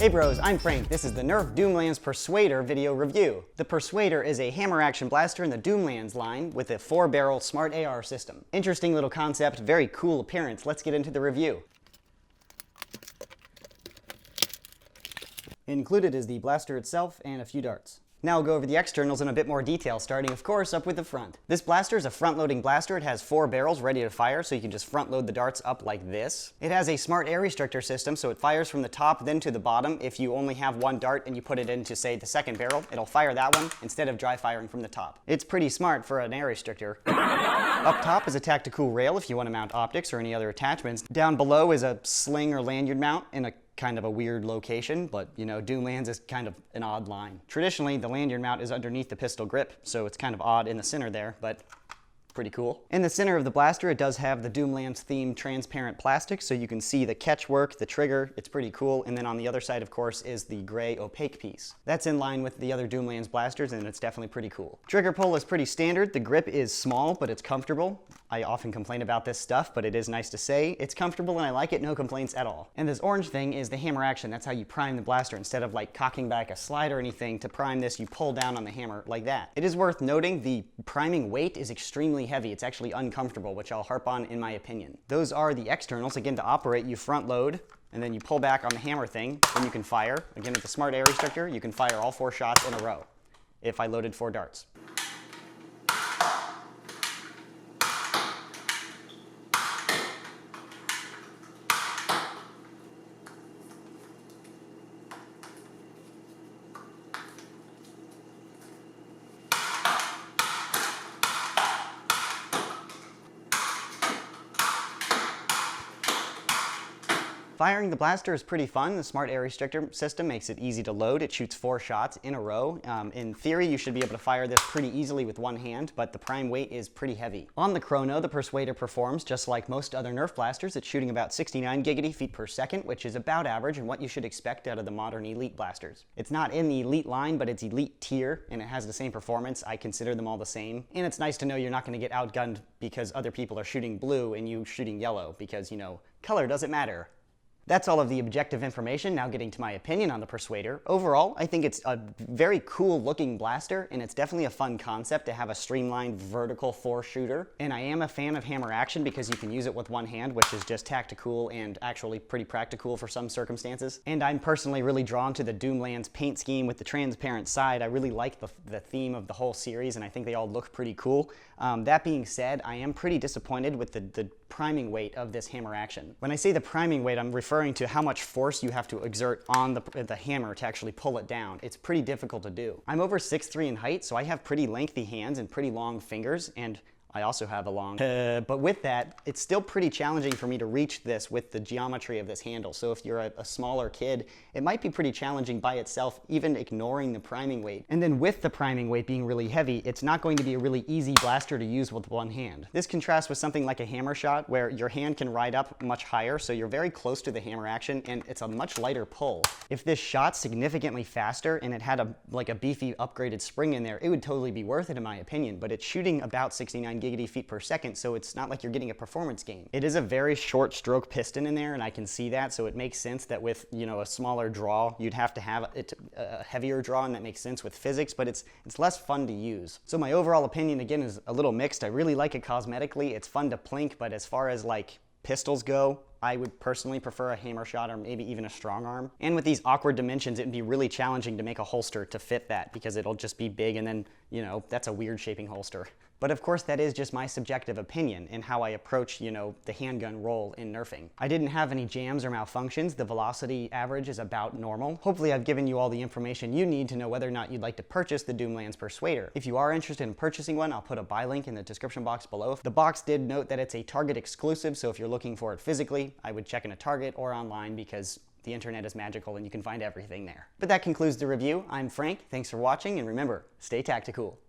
Hey bros, I'm Frank. This is the Nerf Doomlands Persuader video review. The Persuader is a hammer action blaster in the Doomlands line with a 4-barrel smart AR system. Interesting little concept, very cool appearance. Let's get into the review. Included is the blaster itself and a few darts. Now I'll go over the externals in a bit more detail, starting of course up with the front. This blaster is a front-loading blaster. It has 4 barrels ready to fire, so you can just front-load the darts up like this. It has a smart air restrictor system, so it fires from the top then to the bottom. If you only have one dart and you put it into, say, the second barrel, it'll fire that one instead of dry firing from the top. It's pretty smart for an air restrictor. Up top is a tactical rail if you want to mount optics or any other attachments. Down below is a sling or lanyard mount in a kind of a weird location, but you know, Doomlands is kind of an odd line. Traditionally, the lanyard mount is underneath the pistol grip, so it's kind of odd in the center there, but pretty cool. In the center of the blaster, it does have the Doomlands themed transparent plastic, so you can see the catch work, the trigger. It's pretty cool. And then on the other side, of course, is the gray opaque piece. That's in line with the other Doomlands blasters, and it's definitely pretty cool. Trigger pull is pretty standard. The grip is small, but it's comfortable. I often complain about this stuff, but it is nice to say. It's comfortable and I like it, no complaints at all. And this orange thing is the hammer action. That's how you prime the blaster. Instead of like cocking back a slide or anything, to prime this, you pull down on the hammer like that. It is worth noting the priming weight is extremely heavy. It's actually uncomfortable, which I'll harp on in my opinion. Those are the externals. Again, to operate, you front load, and then you pull back on the hammer thing, then you can fire. Again, with the smart air restrictor, you can fire all 4 shots in a row if I loaded 4 darts. Firing the blaster is pretty fun. The smart air restrictor system makes it easy to load. It shoots 4 shots in a row. In theory, you should be able to fire this pretty easily with one hand, but the prime weight is pretty heavy. On the chrono, the Persuader performs just like most other Nerf blasters. It's shooting about 69 giggity feet per second, which is about average and what you should expect out of the modern Elite blasters. It's not in the Elite line, but it's Elite tier, and it has the same performance. I consider them all the same. And it's nice to know you're not going to get outgunned because other people are shooting blue and you shooting yellow, because, you know, color doesn't matter. That's all of the objective information. Now getting to my opinion on the Persuader. Overall, I think it's a very cool looking blaster, and it's definitely a fun concept to have a streamlined vertical 4-shooter. And I am a fan of hammer action because you can use it with one hand, which is just tactical and actually pretty practical for some circumstances. And I'm personally really drawn to the Doomlands paint scheme with the transparent side. I really like the theme of the whole series, and I think they all look pretty cool. That being said, I am pretty disappointed with the priming weight of this hammer action. When I say the priming weight, I'm referring to how much force you have to exert on the hammer to actually pull it down. It's pretty difficult to do. I'm over 6'3" in height, so I have pretty lengthy hands and pretty long fingers, and I also have a long, but with that, it's still pretty challenging for me to reach this with the geometry of this handle. So if you're a smaller kid, it might be pretty challenging by itself, even ignoring the priming weight. And then with the priming weight being really heavy, it's not going to be a really easy blaster to use with one hand. This contrasts with something like a hammer shot, where your hand can ride up much higher, so you're very close to the hammer action, and it's a much lighter pull. If this shot significantly faster and it had like a beefy upgraded spring in there, it would totally be worth it in my opinion, but it's shooting about 69 giggity feet per second, so it's not like you're getting a performance gain. It is a very short stroke piston in there, and I can see that, so it makes sense that with, you know, a smaller draw, you'd have to have a heavier draw, and that makes sense with physics, but it's less fun to use. So my overall opinion, again, is a little mixed. I really like it cosmetically. It's fun to plink, but as far as like pistols go, I would personally prefer a hammer shot or maybe even a strong arm. And with these awkward dimensions, it'd be really challenging to make a holster to fit that, because it'll just be big, and then, you know, that's a weird shaping holster. But of course, that is just my subjective opinion and how I approach, you know, the handgun role in nerfing. I didn't have any jams or malfunctions. The velocity average is about normal. Hopefully I've given you all the information you need to know whether or not you'd like to purchase the Doomlands Persuader. If you are interested in purchasing one, I'll put a buy link in the description box below. The box did note that it's a Target exclusive, so if you're looking for it physically, I would check in a Target or online, because the internet is magical and you can find everything there. But that concludes the review. I'm Frank. Thanks for watching, and remember, stay tactical.